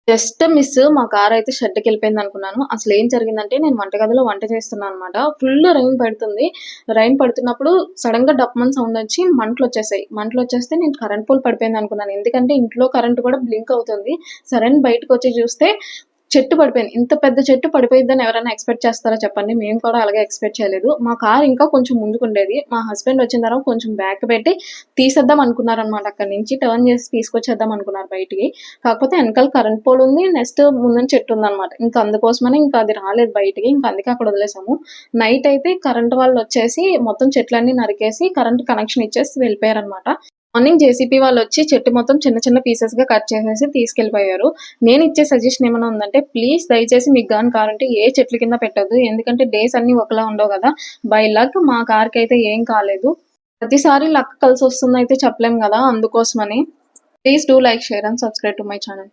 Just miss మా కారైతే షెడ్‌కెళ్ళిపోయిందనుకున్నాను. అసలేం జరిగిందంటే, నేను వంటగదిలో వంట చేస్తున్నా అనమాట. ఫుల్ రైన్ పడుతుంది. రైన్ పడుతున్నప్పుడు సడెన్‌గా డప్‌మని సౌండొచ్చి మంటలొచ్చేసాయి. మంటలొచ్చేస్తే నేను కరెంట్ పోల్ పడిపోయిందనుకున్నాను. ఎందుకంటే, ఇంట్లో కరెంట్ కూడా బ్లింక్ అవుతుంది. సరే అని బయటకొచ్చి చూస్తే చెట్టు పడిపోయింది. ఇంత పెద్ద చెట్టు పడిపోయిద్దని ఎవరైనా ఎక్స్‌పెక్ట్ చేస్తారా చెప్పండి? మేము కూడా అలాగే ఎక్స్‌పెక్ట్ చేయలేదు. మా కారు ఇంకా కొంచెం ముందుకుండేది. మా హస్బెండ్ వచ్చిన తర్వాత కొంచెం బ్యాక్ పెట్టి తీసేద్దాం అనుకున్నారనమాట. అక్కడి నుంచి టర్న్ చేసి తీసుకొచ్చేద్దాం అనుకున్నారు బయటికి. కాకపోతే ఎనకాల కరెంట్ పోల్ ఉంది. నెక్స్ట్ ముందున చెట్టు ఉందనమాట. ఇంకా అందుకోసమని ఇంకా అది రాలేదు బయటికి. ఇంకా అందుకే అక్కడ వదిలేసాము. నైట్ అయితే కరెంట్ వాళ్ళొచ్చేసి మొత్తం చెట్లన్నీ నరికేసి కరెంట్ కనెక్షన్ ఇచ్చేసి వెళ్ళిపోయారనమాట. మార్నింగ్ జేసీబీ వాళ్ళొచ్చి చెట్టు మొత్తం చిన్న చిన్న పీసెస్‌గా కట్ చేసేసి తీసుకెళ్ళిపోయారు. నేనిచ్చే సజెషన్ ఏమన్నా ఉందంటే ప్లీజ్ దయచేసి మీకు గాని కారుంటే ఏ చెట్ల కింద పెట్టొద్దు. ఎందుకంటే డేస్ అన్నీ ఒకలా ఉండవు గదా! బై లక్ మా కార్‌కైతే ఏం కాలేదు. ప్రతిసారి లక్ కలిసొస్తుందయితే చెప్పలేం గదా! అందుకోసమని. Please do like, share and subscribe to my channel.